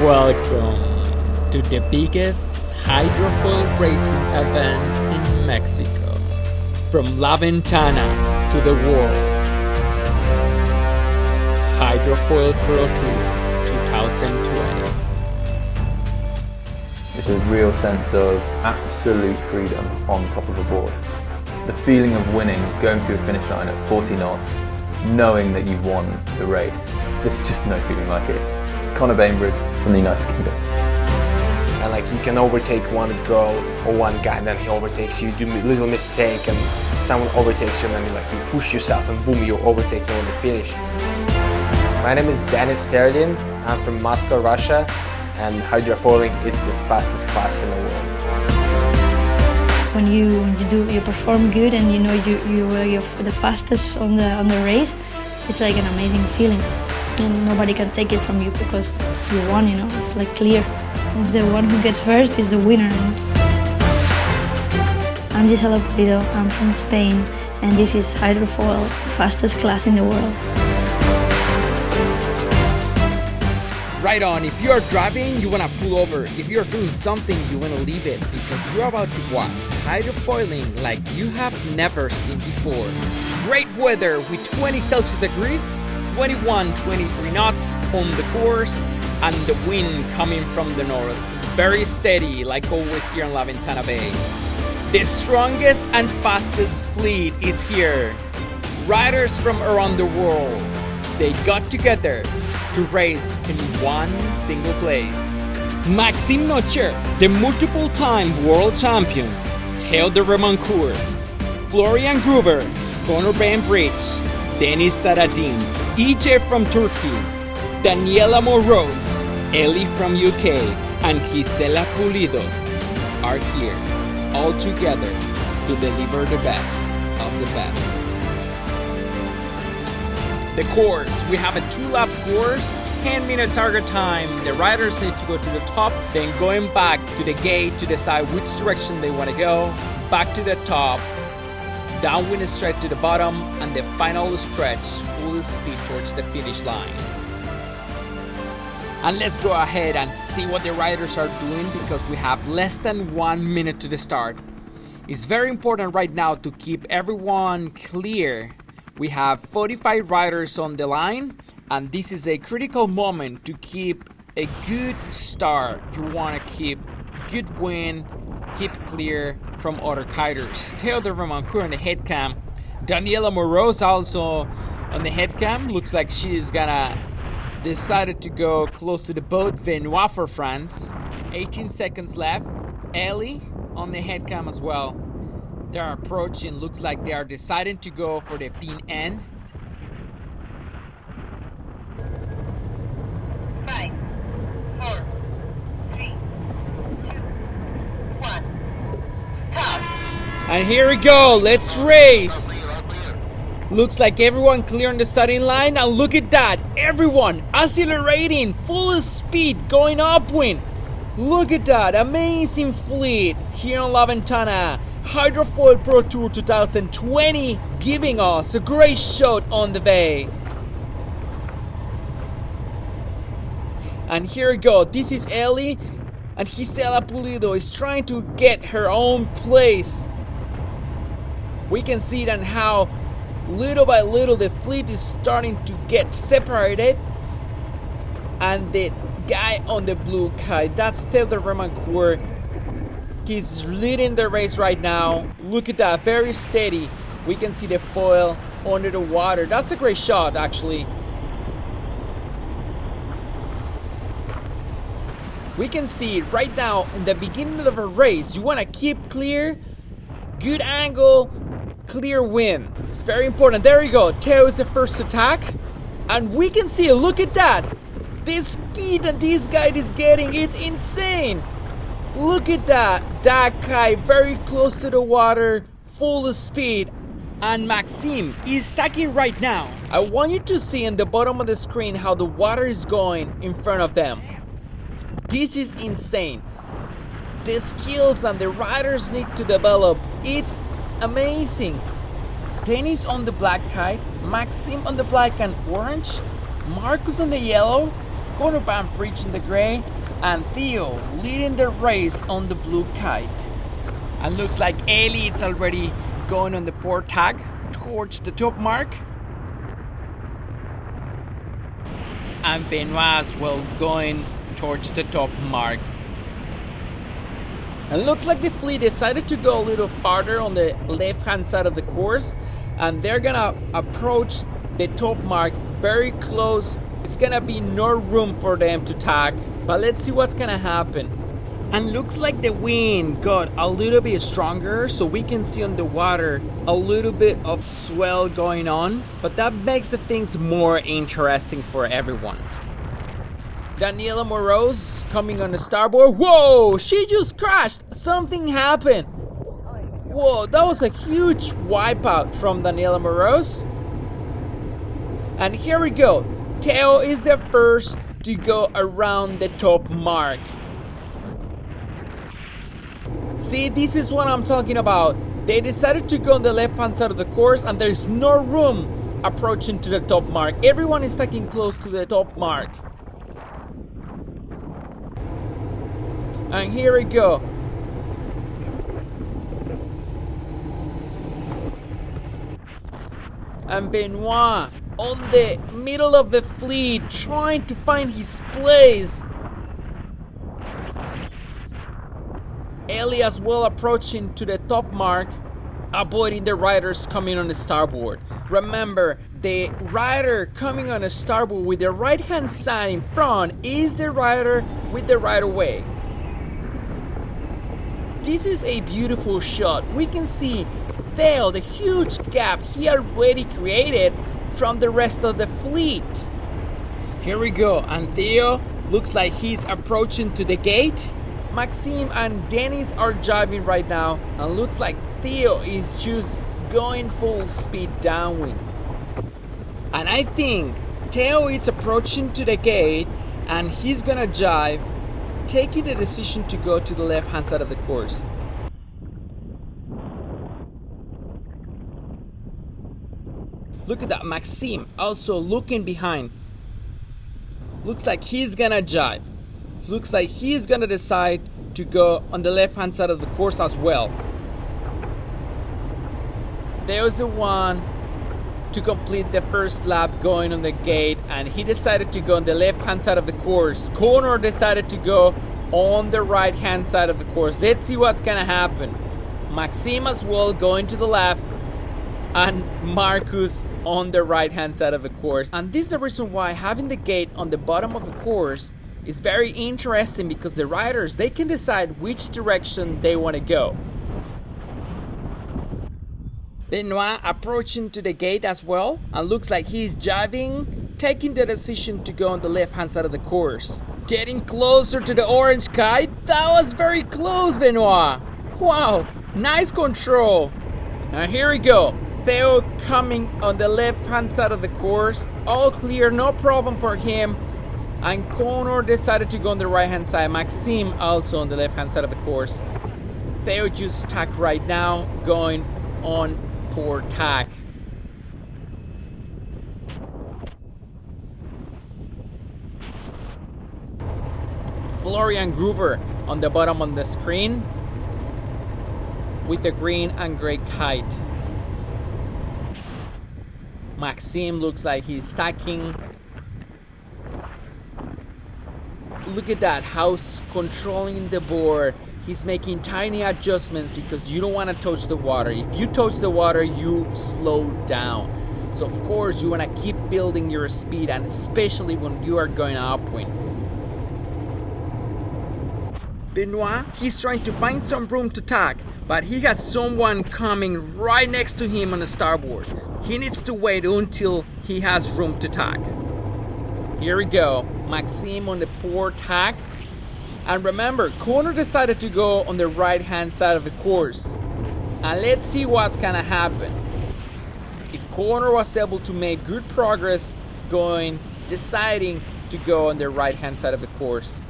Welcome to the biggest hydrofoil racing event in Mexico. From La Ventana to the world. Hydrofoil Pro Tour 2020. It's a real sense of absolute freedom on top of a board. The feeling of winning, going through the finish line at 40 knots, knowing that you've won the race. There's just no feeling like it. Conor Bainbridge from the United Kingdom. And like you can overtake one girl or one guy, and then he overtakes you, you do a little mistake, and someone overtakes you, and then you push yourself, and boom, you're overtaking on the finish. My name is Denis Teredin. I'm from Moscow, Russia, and hydrofoiling is the fastest class in the world. When you perform good, and you know you're the fastest on the race, it's like an amazing feeling, and nobody can take it from you because you won. You know, it's like clear. The one who gets first is the winner. I'm Gisela Pulido. I'm from Spain, and this is Hydrofoil, fastest class in the world. Right on, if you're driving, you want to pull over. If you're doing something, you want to leave it, because you're about to watch hydrofoiling like you have never seen before. Great weather with 20 Celsius degrees, 21, 23 knots on the course, and the wind coming from the north. Very steady, like always here in La Ventana Bay. The strongest and fastest fleet is here. Riders from around the world, they got together to race in one single place. Maxime Nocher, the multiple-time world champion, Theo de Remancourt, Florian Gruber, Conor Bainbridge, Denis Teredin, EJ from Turkey, Daniela Morose, Ellie from UK, and Gisela Pulido are here, all together to deliver the best of the best. The course, we have a 2-lap course, 10-minute target time. The riders need to go to the top, then going back to the gate to decide which direction they want to go, back to the top, downwind straight to the bottom, and the final stretch, full speed towards the finish line. And let's go ahead and see what the riders are doing, because we have less than 1 minute to the start. It's very important right now to keep everyone clear. We have 45 riders on the line, and this is a critical moment to keep a good start. You want to keep good wind, keep clear from other kiters. Theo de Remancourt on the head cam. Daniela Morose also on the head cam. Looks like she's gonna decided to go close to the boat Venois for France. 18 seconds left. Ellie on the head cam as well. They're approaching. Looks like they are deciding to go for the pin end. 5, 4, 3, 2, 1. Stop. And here we go. Let's race. Looks like everyone clear on the starting line, and look at that, everyone accelerating, full speed, going upwind. Look at that, amazing fleet here on La Ventana. Hydrofoil Pro Tour 2020 giving us a great shot on the bay. And here we go, this is Ellie, and Gisela Pulido is trying to get her own place. We can see then how little by little the fleet is starting to get separated, and the guy on the blue kite, that's Theo de Remancourt, he's leading the race right now. Look at that, very steady. We can see the foil under the water. That's a great shot actually. We can see right now in the beginning of a race, you want to keep clear, good angle, clear wind. It's very important. There you go. Theo is the first attack. And we can see, look at that. This speed that this guy is getting, it's insane. Look at that. That guy very close to the water, full speed. And Maxime is stacking right now. I want you to see in the bottom of the screen how the water is going in front of them. This is insane. The skills and the riders need to develop. It's amazing. Denis on the black kite, Maxime on the black and orange, Marcus on the yellow, Corner band preaching the gray, and Theo leading the race on the blue Kite. And looks like Elliot's already going on the port tack towards the top mark. And Benoit as well going towards the top mark. And looks like the fleet decided to go a little farther on the left hand side of the course, and they're gonna approach the top mark very close. It's gonna be no room for them to tack, but let's see what's gonna happen. And looks like the wind got a little bit stronger, so we can see on the water a little bit of swell going on, but that makes the things more interesting for everyone. Daniela Moroz coming on the starboard. Whoa, she just crashed. Something happened. Whoa, that was a huge wipeout from Daniela Moroz. And here we go. Theo is the first to go around the top mark. See, this is what I'm talking about. They decided to go on the left hand side of the course, and there's no room approaching to the top mark. Everyone is sticking close to the top mark. And here we go. And Benoit on the middle of the fleet trying to find his place. Ellie as well approaching to the top mark, avoiding the riders coming on the starboard. Remember, the rider coming on the starboard with the right hand side in front is the rider with the right of way. This is a beautiful shot. We can see Theo, the huge gap he already created from the rest of the fleet. Here we go, and Theo looks like he's approaching to the gate. Maxime and Dennis are driving right now, and looks like Theo is just going full speed downwind. And I think Theo is approaching to the gate, and he's gonna jive, taking the decision to go to the left hand side of the course. Look at that, Maxime also looking behind. Looks like he's gonna jive. Looks like he's gonna decide to go on the left hand side of the course as well. There's the one to complete the first lap going on the gate, and he decided to go on the left hand side of the course. Connor decided to go on the right hand side of the course. Let's see what's gonna happen. Maxime as well going to the left, and Marcus on the right hand side of the course. And this is the reason why having the gate on the bottom of the course is very interesting, because the riders, they can decide which direction they want to go. Benoit approaching to the gate as well, and looks like he's jiving, taking the decision to go on the left hand side of the course. Getting closer to the orange Kite. That was very close, Benoit. Wow, nice control. And here we go. Theo coming on the left hand side of the course. All clear, no problem for him. And Connor decided to go on the right hand side. Maxime also on the left hand side of the course. Theo just tack right now, going on port tack. Florian Groover on the bottom on the screen with the green and gray Kite. Maxime looks like he's stacking. Look at that, how he's controlling the board. He's making tiny adjustments because you don't want to touch the water. If you touch the water, you slow down. So of course you want to keep building your speed, and especially when you are going upwind. Benoit, he's trying to find some room to tack, but he has someone coming right next to him on the starboard. He needs to wait until he has room to tack. Here we go, Maxime on the port tack. And remember, Connor decided to go on the right hand side of the course. And let's see what's gonna happen. If Connor was able to make good progress deciding to go on the right hand side of the course.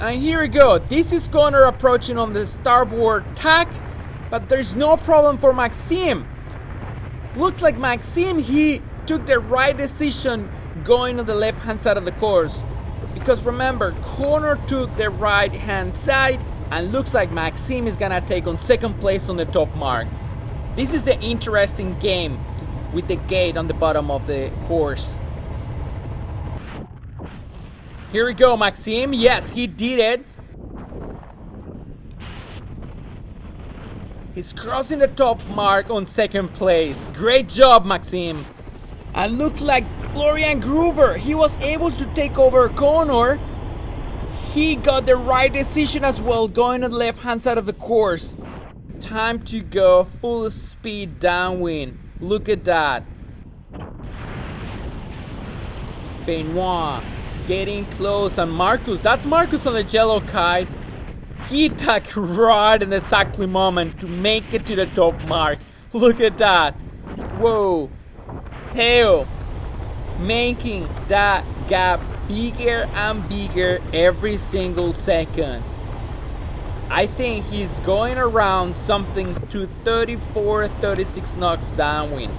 And here we go. This is Connor approaching on the starboard tack, but there's no problem for Maxime. Looks like Maxime, he took the right decision going on the left hand side of the course. Because remember, Connor took the right hand side, and looks like Maxime is gonna take on second place on the top mark. This is the interesting game with the gate on the bottom of the course. Here we go, Maxime. Yes, he did it. He's crossing the top mark on second place. Great job, Maxime. And looks like Florian Gruber, he was able to take over Connor. He got the right decision as well, going on the left hand side of the course. Time to go full speed downwind. Look at that. Benoit getting close, and Marcus, that's Marcus on the yellow kite. He took right in the exactly moment to make it to the top mark. Look at that. Whoa. Theo making that gap bigger and bigger every single second. I think he's going around something to 34-36 knots downwind.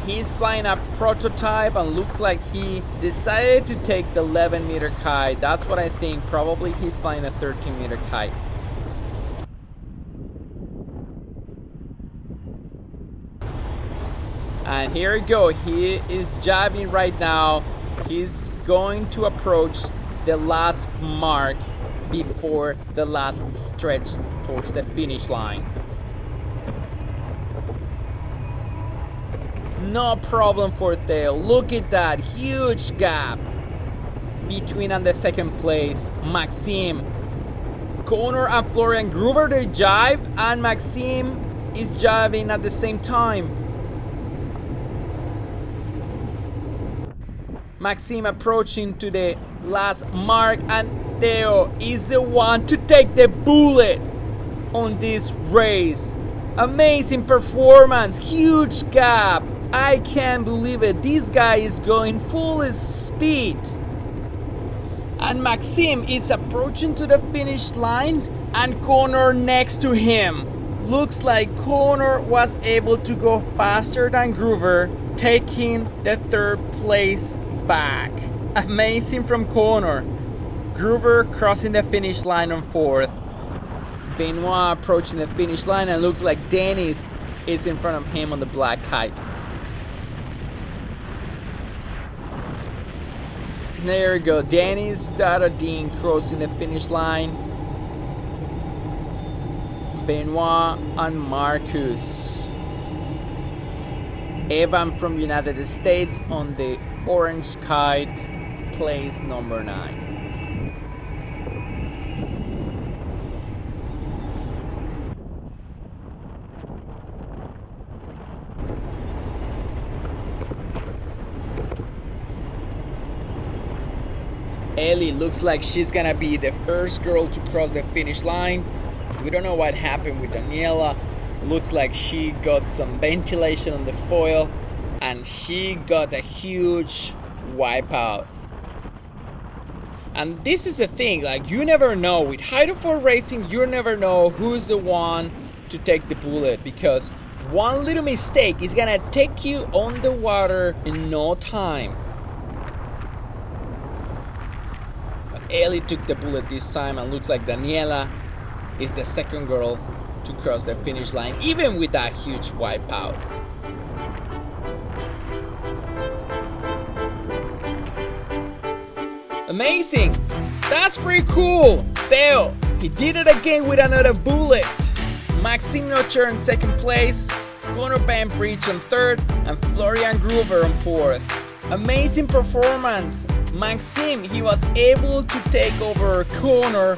He's flying a prototype and looks like he decided to take the 11-meter kite. That's what I think. Probably he's flying a 13-meter kite. And here we go. He is jabbing right now. He's going to approach the last mark before the last stretch towards the finish line. No problem for Theo. Look at that huge gap between and the second place. Maxime, Connor and Florian Gruber, they jive, and Maxime is jiving at the same time. Maxime approaching to the last mark, and Theo is the one to take the bullet on this race. Amazing performance, huge gap. I can't believe it. This guy is going full speed. And Maxime is approaching to the finish line, and Connor next to him. Looks like Connor was able to go faster than Gruber, taking the third place back. Amazing from Connor. Gruber crossing the finish line on fourth. Benoit approaching the finish line, and looks like Dennis is in front of him on the black kite. There we go. Dennis Dadadine crossing the finish line. Benoit and Marcus. Evan from United States on the orange kite, place number 9. Ellie looks like she's gonna be the first girl to cross the finish line. We don't know what happened with Daniela. Looks like she got some ventilation on the foil, and she got a huge wipeout. And this is the thing, like, you never know. With hydrofoil racing, you never know who's the one to take the bullet, because one little mistake is gonna take you on the water in no time. Ellie took the bullet this time, and looks like Daniela is the second girl to cross the finish line, even with that huge wipeout. Amazing! That's pretty cool! Theo, he did it again with another bullet. Maxime Nocher in second place, Connor Bambridge on third, and Florian Gruber on fourth. Amazing performance! Maxime, he was able to take over Connor,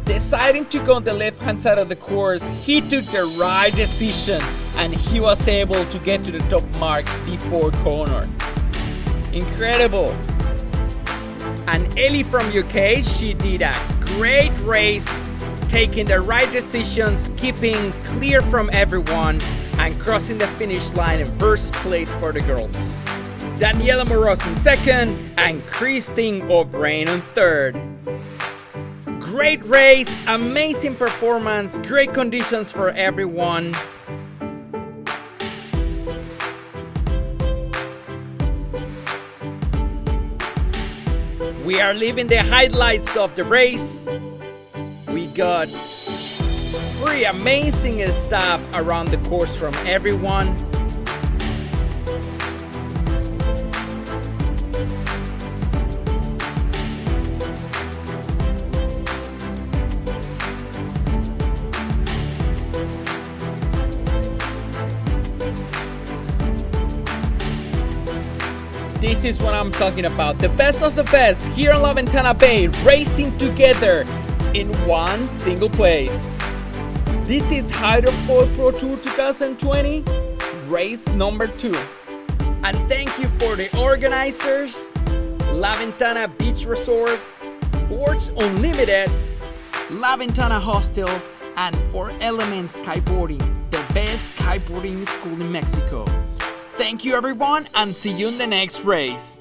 deciding to go on the left hand side of the course. He took the right decision, and he was able to get to the top mark before Connor. Incredible! And Ellie from UK, she did a great race, taking the right decisions, keeping clear from everyone, and crossing the finish line in first place for the girls. Daniela Moros in second, and Christine O'Brien on third. Great race, amazing performance, great conditions for everyone. We are leaving the highlights of the race. We got pretty amazing stuff around the course from everyone. This is what I'm talking about. The best of the best here in La Ventana Bay, racing together in one single place. This is Hydrofoil Pro Tour 2020, race number 2. And thank you for the organizers, La Ventana Beach Resort, Boards Unlimited, La Ventana Hostel, and 4 Elements Kiteboarding, the best kiteboarding school in Mexico. Thank you everyone, and see you in the next race.